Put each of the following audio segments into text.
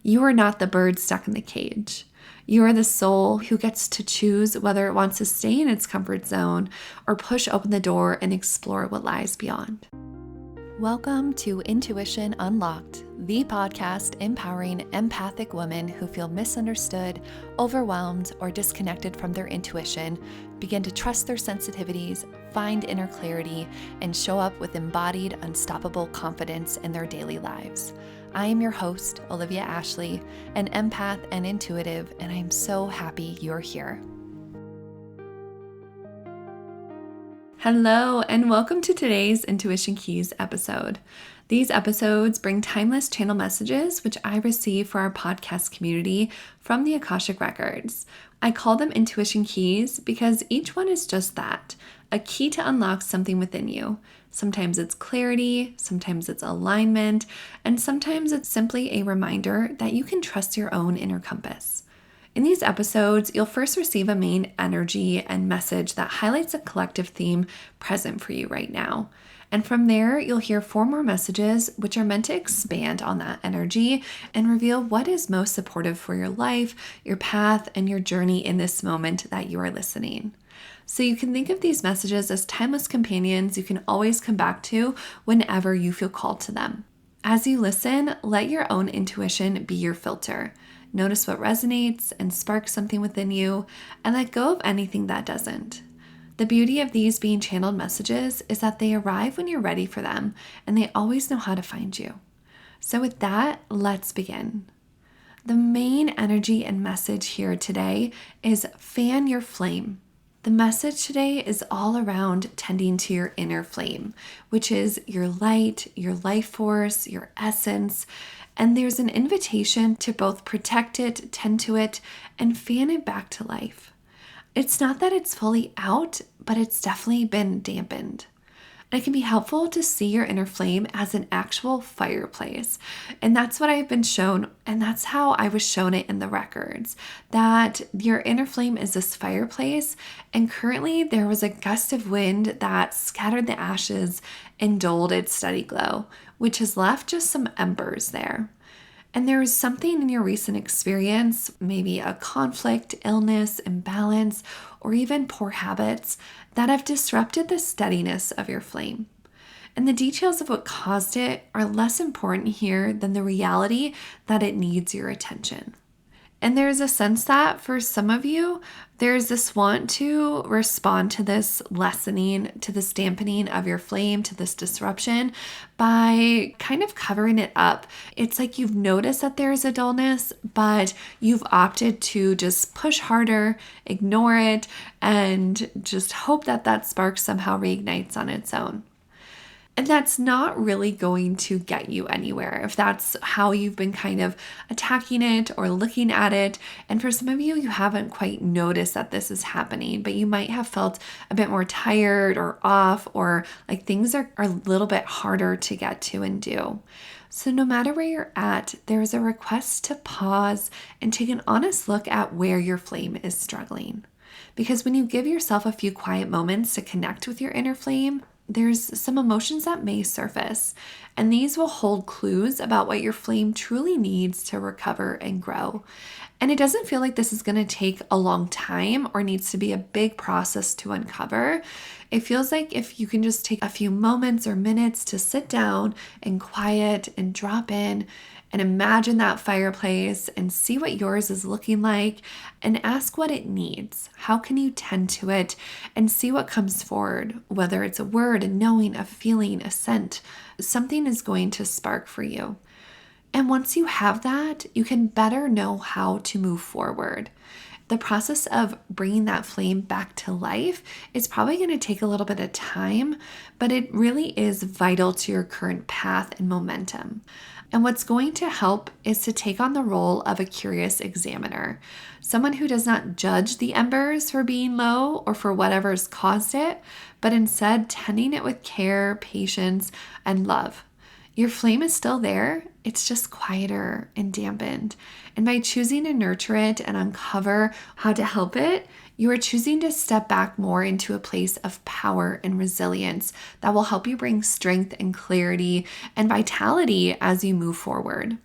You are not the bird stuck in the cage. You are the soul who gets to choose whether it wants to stay in its comfort zone or push open the door and explore what lies beyond. Welcome to Intuition Unlocked, the podcast empowering empathic women who feel misunderstood, overwhelmed, or disconnected from their intuition, begin to trust their sensitivities, find inner clarity, and show up with embodied, unstoppable confidence in their daily lives. I am your host, Olivia Ashley, an empath and intuitive, and I'm so happy you're here. Hello, and welcome to today's Intuition Keys episode. These episodes bring timeless channel messages which I receive for our podcast community from the Akashic Records. I call them Intuition Keys because each one is just that, a key to unlock something within you. Sometimes it's clarity, sometimes it's alignment, and sometimes it's simply a reminder that you can trust your own inner compass. In these episodes, you'll first receive a main energy and message that highlights a collective theme present for you right now. And from there, you'll hear 4 more messages which are meant to expand on that energy and reveal what is most supportive for your life, your path, and your journey in this moment that you are listening. So you can think of these messages as timeless companions you can always come back to whenever you feel called to them. As you listen, let your own intuition be your filter. Notice what resonates and sparks something within you, and let go of anything that doesn't. The beauty of these being channeled messages is that they arrive when you're ready for them, and they always know how to find you. So with that, let's begin. The main energy and message here today is fan your flame. The message today is all around tending to your inner flame, which is your light, your life force, your essence, and there's an invitation to both protect it, tend to it, and fan it back to life. It's not that it's fully out, but it's definitely been dampened. And it can be helpful to see your inner flame as an actual fireplace. And that's what I've been shown, and that's how I was shown it in the records, that your inner flame is this fireplace, and currently there was a gust of wind that scattered the ashes and dulled its steady glow, which has left just some embers there. And there is something in your recent experience, maybe a conflict, illness, imbalance, or even poor habits that have disrupted the steadiness of your flame. And the details of what caused it are less important here than the reality that it needs your attention. And there's a sense that for some of you, there's this want to respond to this lessening, to this dampening of your flame, to this disruption by kind of covering it up. It's like you've noticed that there's a dullness, but you've opted to just push harder, ignore it, and just hope that that spark somehow reignites on its own. And that's not really going to get you anywhere if that's how you've been kind of attacking it or looking at it. And for some of you, you haven't quite noticed that this is happening, but you might have felt a bit more tired or off, or like things are a little bit harder to get to and do. So no matter where you're at, there's a request to pause and take an honest look at where your flame is struggling. Because when you give yourself a few quiet moments to connect with your inner flame, there's some emotions that may surface, and these will hold clues about what your flame truly needs to recover and grow. And it doesn't feel like this is going to take a long time or needs to be a big process to uncover. It feels like if you can just take a few moments or minutes to sit down and quiet and drop in and imagine that fireplace and see what yours is looking like and ask what it needs. How can you tend to it and see what comes forward, whether it's a word, a knowing, a feeling, a scent, something is going to spark for you. And once you have that, you can better know how to move forward. The process of bringing that flame back to life is probably going to take a little bit of time, but it really is vital to your current path and momentum. And what's going to help is to take on the role of a curious examiner, someone who does not judge the embers for being low or for whatever's caused it, but instead tending it with care, patience, and love. Your flame is still there, it's just quieter and dampened. And by choosing to nurture it and uncover how to help it, you are choosing to step back more into a place of power and resilience that will help you bring strength and clarity and vitality as you move forward.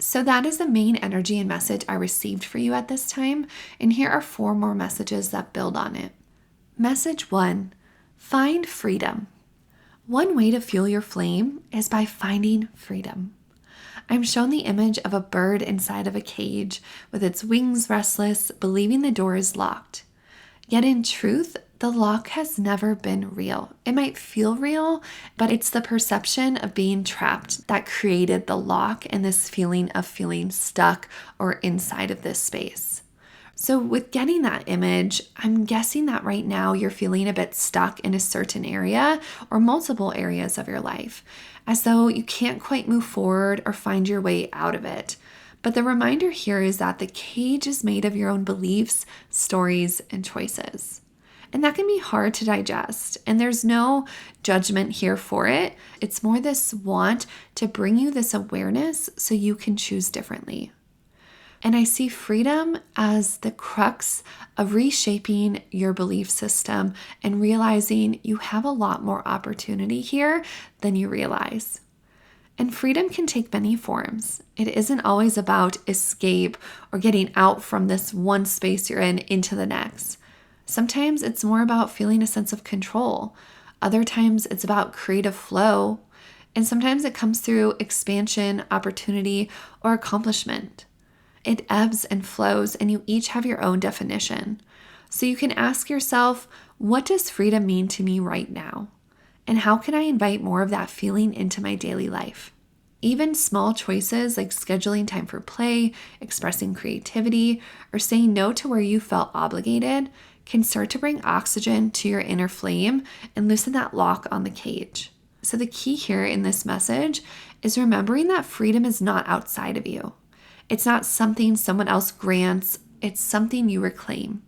So that is the main energy and message I received for you at this time. And here are 4 more messages that build on it. Message 1, find freedom. One way to fuel your flame is by finding freedom. I'm shown the image of a bird inside of a cage with its wings restless, believing the door is locked. Yet in truth, the lock has never been real. It might feel real, but it's the perception of being trapped that created the lock and this feeling of feeling stuck or inside of this space. So with getting that image, I'm guessing that right now you're feeling a bit stuck in a certain area or multiple areas of your life, as though you can't quite move forward or find your way out of it. But the reminder here is that the cage is made of your own beliefs, stories, and choices. And that can be hard to digest, and there's no judgment here for it. It's more this want to bring you this awareness so you can choose differently. And I see freedom as the crux of reshaping your belief system and realizing you have a lot more opportunity here than you realize. And freedom can take many forms. It isn't always about escape or getting out from this one space you're in into the next. Sometimes it's more about feeling a sense of control. Other times it's about creative flow. And sometimes it comes through expansion, opportunity, or accomplishment. It ebbs and flows, and you each have your own definition. So you can ask yourself, what does freedom mean to me right now? And how can I invite more of that feeling into my daily life? Even small choices like scheduling time for play, expressing creativity, or saying no to where you felt obligated can start to bring oxygen to your inner flame and loosen that lock on the cage. So the key here in this message is remembering that freedom is not outside of you. It's not something someone else grants, it's something you reclaim.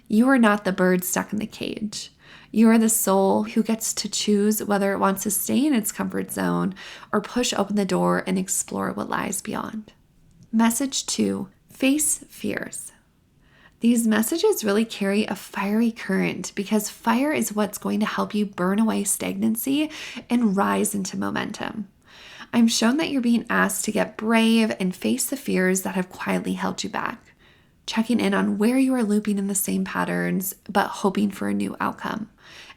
You are not the bird stuck in the cage. You are the soul who gets to choose whether it wants to stay in its comfort zone or push open the door and explore what lies beyond. Message 2, face fears. These messages really carry a fiery current because fire is what's going to help you burn away stagnancy and rise into momentum. I'm shown that you're being asked to get brave and face the fears that have quietly held you back, checking in on where you are looping in the same patterns but hoping for a new outcome,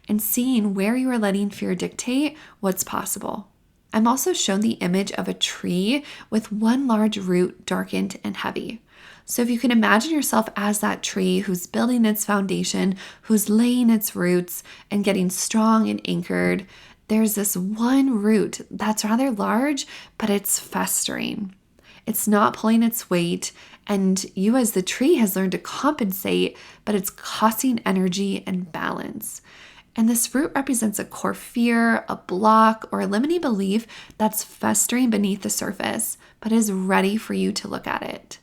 and seeing where you are letting fear dictate what's possible. I'm also shown the image of a tree with one large root darkened and heavy. So if you can imagine yourself as that tree who's building its foundation, who's laying its roots and getting strong and anchored, there's this one root that's rather large, but it's festering. It's not pulling its weight, and you as the tree has learned to compensate, but it's costing energy and balance. And this root represents a core fear, a block, or a limiting belief that's festering beneath the surface, but is ready for you to look at it.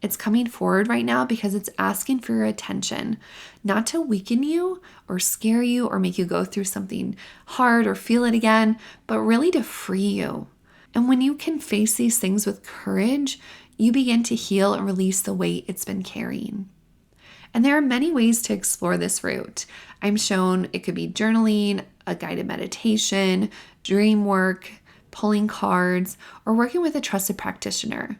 It's coming forward right now because it's asking for your attention, not to weaken you or scare you or make you go through something hard or feel it again, but really to free you. And when you can face these things with courage, you begin to heal and release the weight it's been carrying. And there are many ways to explore this route. I'm shown it could be journaling, a guided meditation, dream work, pulling cards, or working with a trusted practitioner.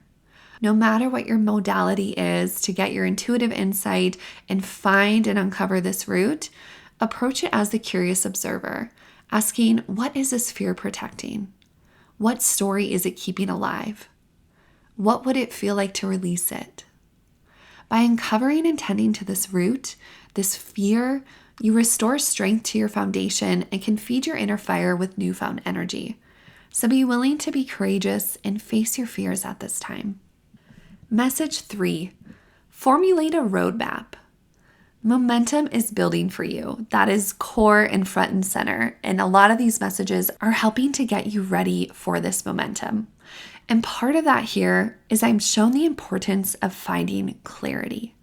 No matter what your modality is to get your intuitive insight and find and uncover this root, approach it as the curious observer, asking, what is this fear protecting? What story is it keeping alive? What would it feel like to release it? By uncovering and tending to this root, this fear, you restore strength to your foundation and can feed your inner fire with newfound energy. So be willing to be courageous and face your fears at this time. Message 3, formulate a roadmap. Momentum is building for you. That is core and front and center. And a lot of these messages are helping to get you ready for this momentum. And part of that here is I'm shown the importance of finding clarity.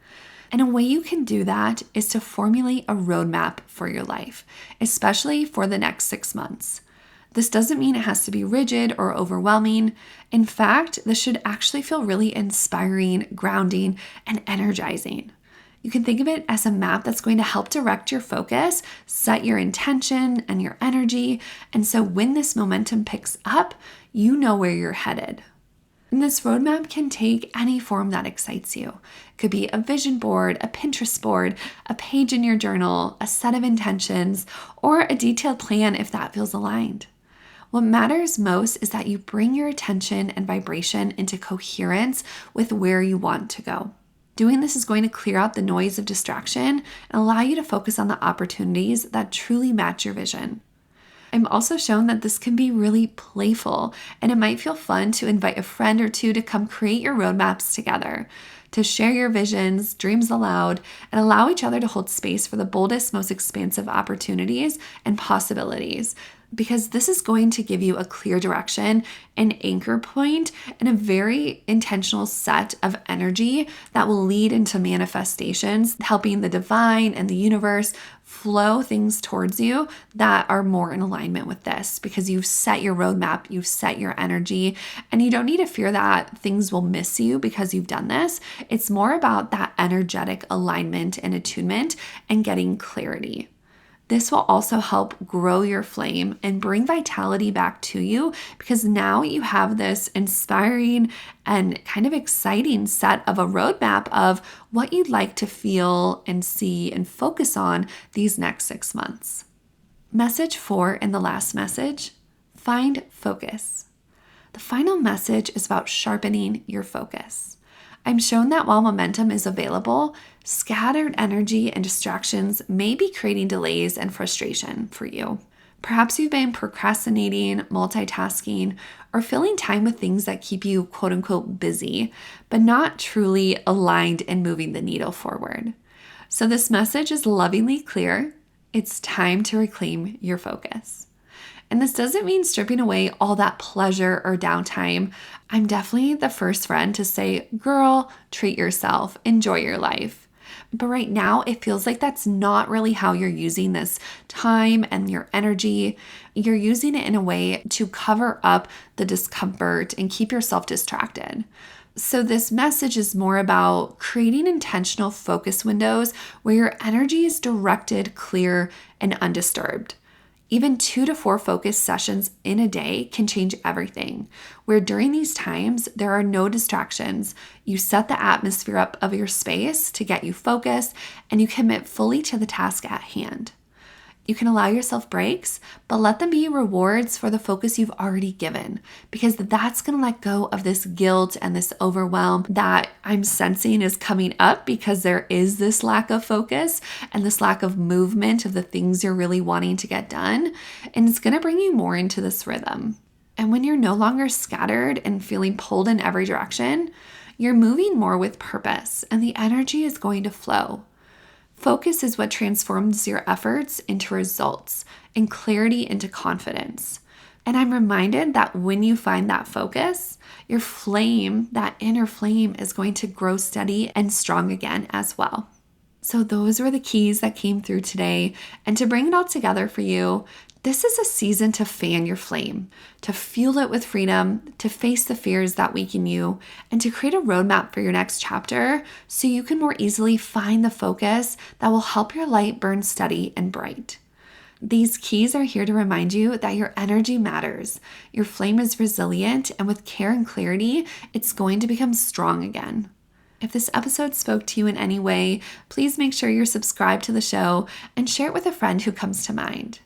And a way you can do that is to formulate a roadmap for your life, especially for the next 6 months. This doesn't mean it has to be rigid or overwhelming. In fact, this should actually feel really inspiring, grounding, and energizing. You can think of it as a map that's going to help direct your focus, set your intention and your energy, and so when this momentum picks up, you know where you're headed. And this roadmap can take any form that excites you. It could be a vision board, a Pinterest board, a page in your journal, a set of intentions, or a detailed plan if that feels aligned. What matters most is that you bring your attention and vibration into coherence with where you want to go. Doing this is going to clear out the noise of distraction and allow you to focus on the opportunities that truly match your vision. I'm also shown that this can be really playful, and it might feel fun to invite a friend or two to come create your roadmaps together, to share your visions, dreams aloud, and allow each other to hold space for the boldest, most expansive opportunities and possibilities. Because this is going to give you a clear direction, an anchor point, and a very intentional set of energy that will lead into manifestations, helping the divine and the universe flow things towards you that are more in alignment with this, because you've set your roadmap, you've set your energy, and you don't need to fear that things will miss you because you've done this. It's more about that energetic alignment and attunement and getting clarity. This will also help grow your flame and bring vitality back to you, because now you have this inspiring and kind of exciting set of a roadmap of what you'd like to feel and see and focus on these next 6 months. Message 4 in the last message: find focus. The final message is about sharpening your focus. I'm shown that while momentum is available, scattered energy and distractions may be creating delays and frustration for you. Perhaps you've been procrastinating, multitasking, or filling time with things that keep you quote unquote busy, but not truly aligned and moving the needle forward. So this message is lovingly clear. It's time to reclaim your focus. And this doesn't mean stripping away all that pleasure or downtime. I'm definitely the first friend to say, girl, treat yourself, enjoy your life. But right now, it feels like that's not really how you're using this time and your energy. You're using it in a way to cover up the discomfort and keep yourself distracted. So this message is more about creating intentional focus windows where your energy is directed, clear, and undisturbed. Even 2 to 4 focus sessions in a day can change everything, where during these times, there are no distractions. You set the atmosphere up of your space to get you focused, and you commit fully to the task at hand. You can allow yourself breaks, but let them be rewards for the focus you've already given, because that's going to let go of this guilt and this overwhelm that I'm sensing is coming up because there is this lack of focus and this lack of movement of the things you're really wanting to get done. And it's going to bring you more into this rhythm. And when you're no longer scattered and feeling pulled in every direction, you're moving more with purpose, and the energy is going to flow. Focus is what transforms your efforts into results and clarity into confidence. And I'm reminded that when you find that focus, your flame, that inner flame, is going to grow steady and strong again as well. So those were the keys that came through today. And to bring it all together for you, this is a season to fan your flame, to fuel it with freedom, to face the fears that weaken you, and to create a roadmap for your next chapter so you can more easily find the focus that will help your light burn steady and bright. These keys are here to remind you that your energy matters, your flame is resilient, and with care and clarity, it's going to become strong again. If this episode spoke to you in any way, please make sure you're subscribed to the show and share it with a friend who comes to mind.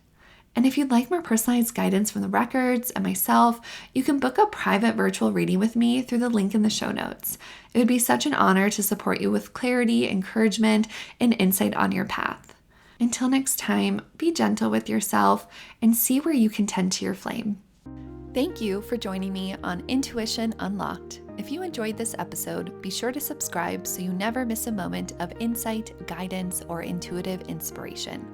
And if you'd like more personalized guidance from the records and myself, you can book a private virtual reading with me through the link in the show notes. It would be such an honor to support you with clarity, encouragement, and insight on your path. Until next time, be gentle with yourself and see where you can tend to your flame. Thank you for joining me on Intuition Unlocked. If you enjoyed this episode, be sure to subscribe so you never miss a moment of insight, guidance, or intuitive inspiration.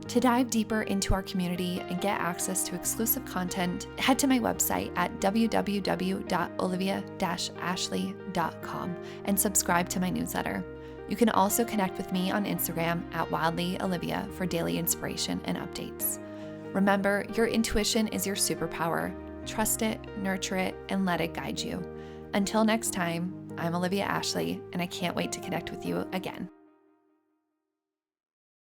To dive deeper into our community and get access to exclusive content, head to my website at www.olivia-ashley.com and subscribe to my newsletter. You can also connect with me on Instagram at wildlyolivia for daily inspiration and updates. Remember, your intuition is your superpower. Trust it, nurture it, and let it guide you. Until next time, I'm Olivia Ashley, and I can't wait to connect with you again.